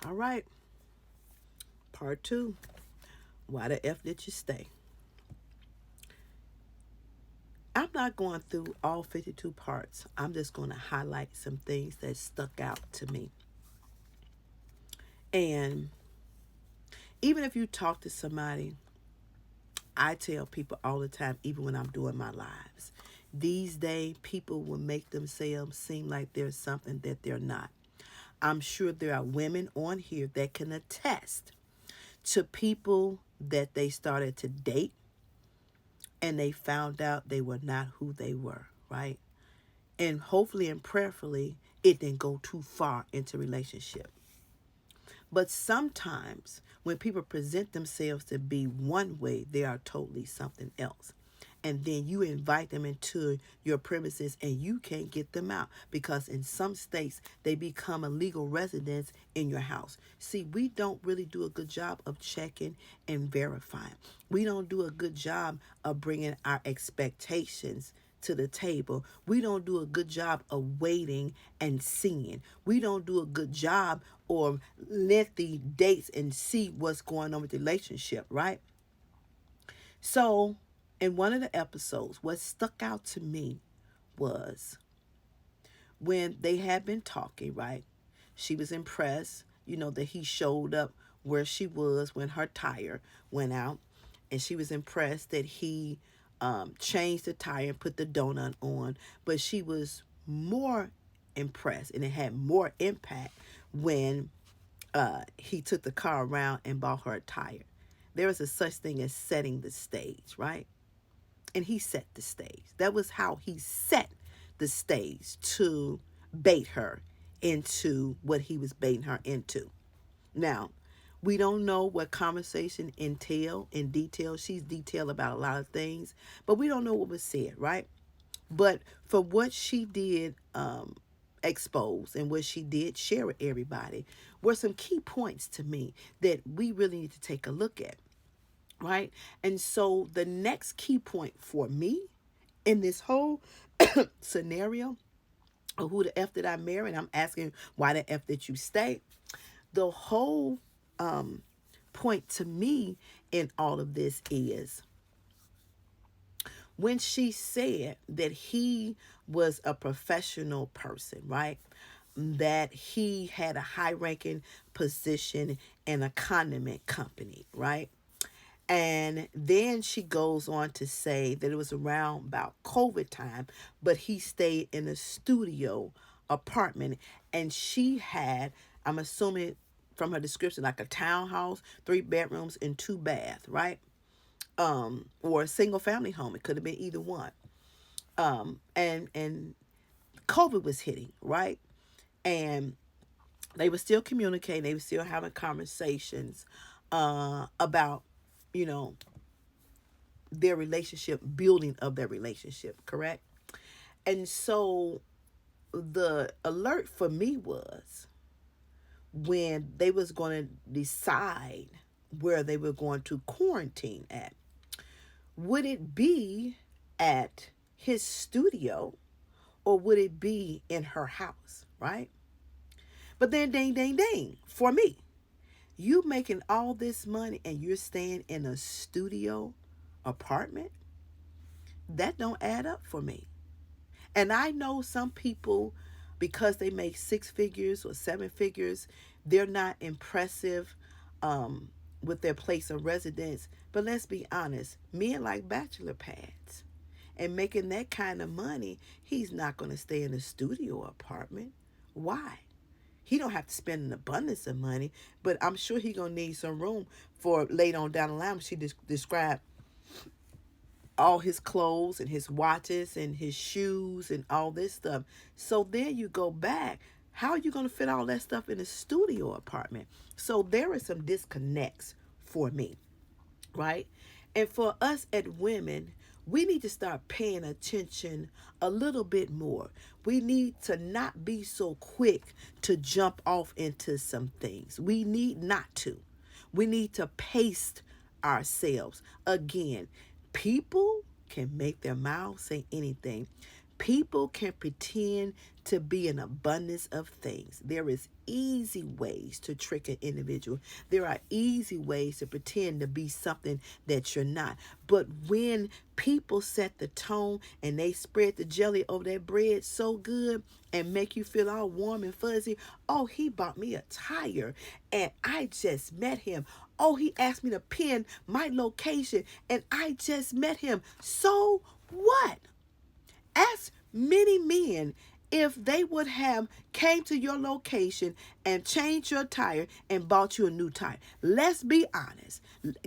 All right, part two. Why the F did you stay? I'm not going through all 52 parts. I'm just going to highlight some things that stuck out to me. And even if you talk to somebody, I tell people all the time, even when I'm doing my lives, these days people will make themselves seem like they're something that they're not. I'm sure there are women on here that can attest to people that they started to date and they found out they were not who they were, right? And hopefully and prayerfully, it didn't go too far into relationship. But sometimes when people present themselves to be one way, they are totally something else. And then you invite them into your premises and you can't get them out because in some states they become a legal residence in your house. See, we don't really do a good job of checking and verifying. We don't do a good job of bringing our expectations to the table. We don't do a good job of waiting and seeing. We don't do a good job or lengthy dates and see what's going on with the relationship, right? So, in one of the episodes, what stuck out to me was when they had been talking, right? She was impressed, that he showed up where she was when her tire went out. And she was impressed that he changed the tire and put the donut on. But she was more impressed and it had more impact when he took the car around and bought her a tire. There is a such thing as setting the stage, right? And he set the stage. That was how he set the stage to bait her into what he was baiting her into. Now, we don't know what conversation entail in detail. She's detailed about a lot of things, but we don't know what was said, right? But for what she did expose and what she did share with everybody were some key points to me that we really need to take a look at, right? And so the next key point for me in this whole scenario of who the F did I marry, and I'm asking why the F did you stay, the whole point to me in all of this is when she said that he was a professional person, right? That he had a high ranking position in a condiment company, right? And then she goes on to say that it was around about COVID time, but he stayed in a studio apartment and she had, I'm assuming from her description, like a townhouse, 3 bedrooms and 2 baths, right? Or a single family home. It could have been either one. And COVID was hitting, right? And they were still communicating, they were still having conversations about, you know, their relationship, building of their relationship, correct? And so the alert for me was when they was going to decide where they were going to quarantine at. Would it be at his studio or would it be in her house, right? But then ding ding ding, for me, you making all this money and you're staying in a studio apartment, that don't add up for me. And I know some people, because they make 6 figures or 7 figures, they're not impressive with their place of residence. But let's be honest, men like bachelor pads. And making that kind of money, he's not going to stay in a studio apartment. Why? He don't have to spend an abundance of money, but I'm sure he gonna need some room for later on down the line. She described all his clothes and his watches and his shoes and all this stuff. So then you go back. How are you going to fit all that stuff in a studio apartment? So there are some disconnects for me, right? And for us as women, we need to start paying attention a little bit more. We need to not be so quick to jump off into some things. We need not to. We need to pace ourselves. Again, people can make their mouths say anything. People can pretend to be an abundance of things. There is easy ways to trick an individual. There are easy ways to pretend to be something that you're not. But when people set the tone and they spread the jelly over that bread so good and make you feel all warm and fuzzy, oh, he bought me a tire and I just met him. Oh, he asked me to pin my location and I just met him. So what? Ask many men if they would have came to your location and changed your tire and bought you a new tire. Let's be honest.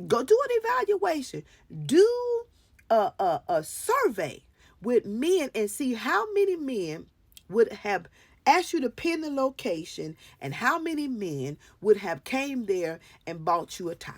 Go do an evaluation. Do a survey with men and see how many men would have asked you to pin the location and how many men would have came there and bought you a tire.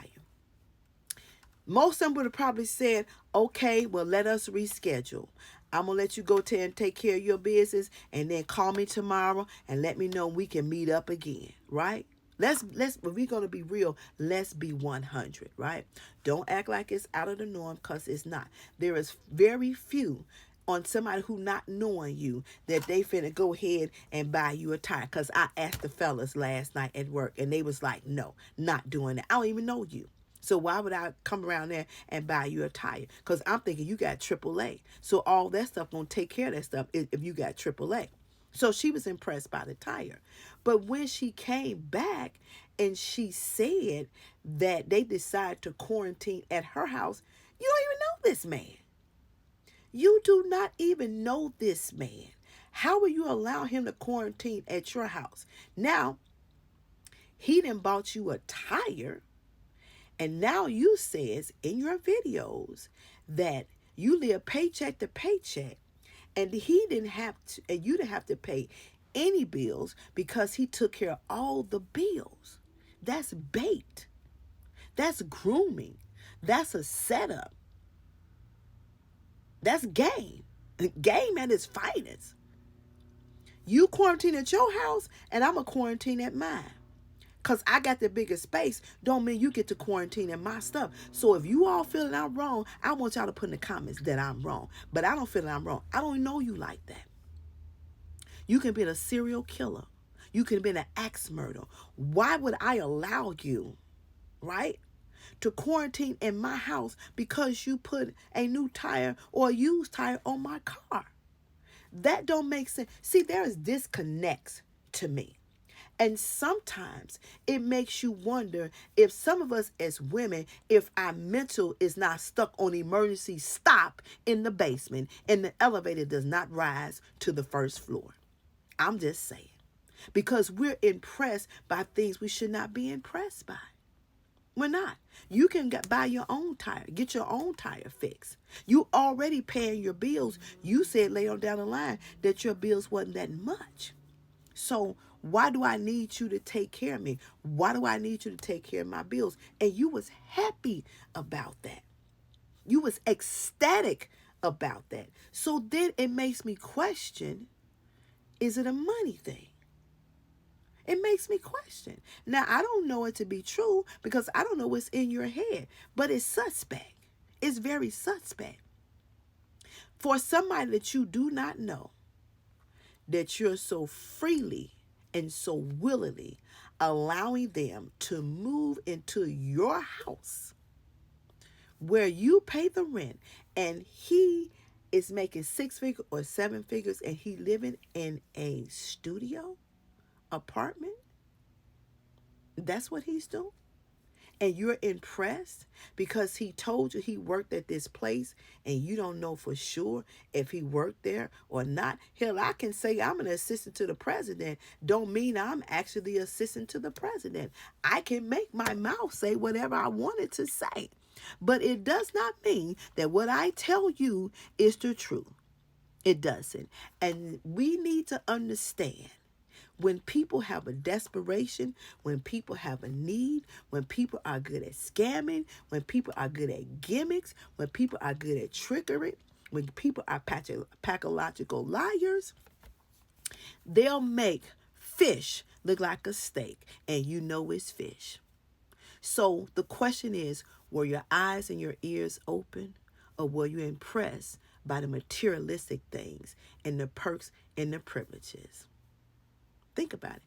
Most of them would have probably said, okay, well, let us reschedule. I'm going to let you go and take care of your business and then call me tomorrow and let me know we can meet up again, right? Let's if we're going to be real, let's be 100, right? Don't act like it's out of the norm, because it's not. There is very few on somebody who not knowing you that they finna go ahead and buy you a tire. Because I asked the fellas last night at work and they was like, no, not doing that. I don't even know you. So why would I come around there and buy you a tire? Because I'm thinking you got AAA. So all that stuff gonna take care of that stuff if you got AAA. So she was impressed by the tire. But when she came back and she said that they decided to quarantine at her house, you don't even know this man. You do not even know this man. How will you allow him to quarantine at your house? Now, he done bought you a tire. And now you says in your videos that you live paycheck to paycheck and he didn't have to, and you didn't have to pay any bills because he took care of all the bills. That's bait. That's grooming. That's a setup. That's game. Game at its finest. You quarantine at your house and I'm a quarantine at mine. Because I got the bigger space don't mean you get to quarantine in my stuff. So if you all feel that I'm wrong, I want y'all to put in the comments that I'm wrong. But I don't feel that I'm wrong. I don't know you like that. You can be a serial killer. You can be an axe murderer. Why would I allow you, right, to quarantine in my house because you put a new tire or a used tire on my car? That don't make sense. See, there is disconnects to me. And sometimes it makes you wonder if some of us as women, if our mental is not stuck on emergency stop in the basement and the elevator does not rise to the first floor. I'm just saying. Because we're impressed by things we should not be impressed by. We're not. You can buy your own tire. Get your own tire fixed. You already paying your bills. You said later down the line that your bills wasn't that much. So why do I need you to take care of me? Why do I need you to take care of my bills? And you was happy about that. You was ecstatic about that. So then it makes me question, is it a money thing? It makes me question. Now, I don't know it to be true because I don't know what's in your head, but it's suspect. It's very suspect. For somebody that you do not know, that you're so freely and so willingly allowing them to move into your house where you pay the rent and he is making 6 figures or 7 figures and he living in a studio apartment. That's what he's doing. And you're impressed because he told you he worked at this place and you don't know for sure if he worked there or not. Hell, I can say I'm an assistant to the president. Don't mean I'm actually the assistant to the president. I can make my mouth say whatever I wanted to say. But it does not mean that what I tell you is the truth. It doesn't. And we need to understand, when people have a desperation, when people have a need, when people are good at scamming, when people are good at gimmicks, when people are good at trickery, when people are pathological liars, they'll make fish look like a steak, and you know it's fish. So the question is, were your eyes and your ears open, or were you impressed by the materialistic things and the perks and the privileges. Think about it.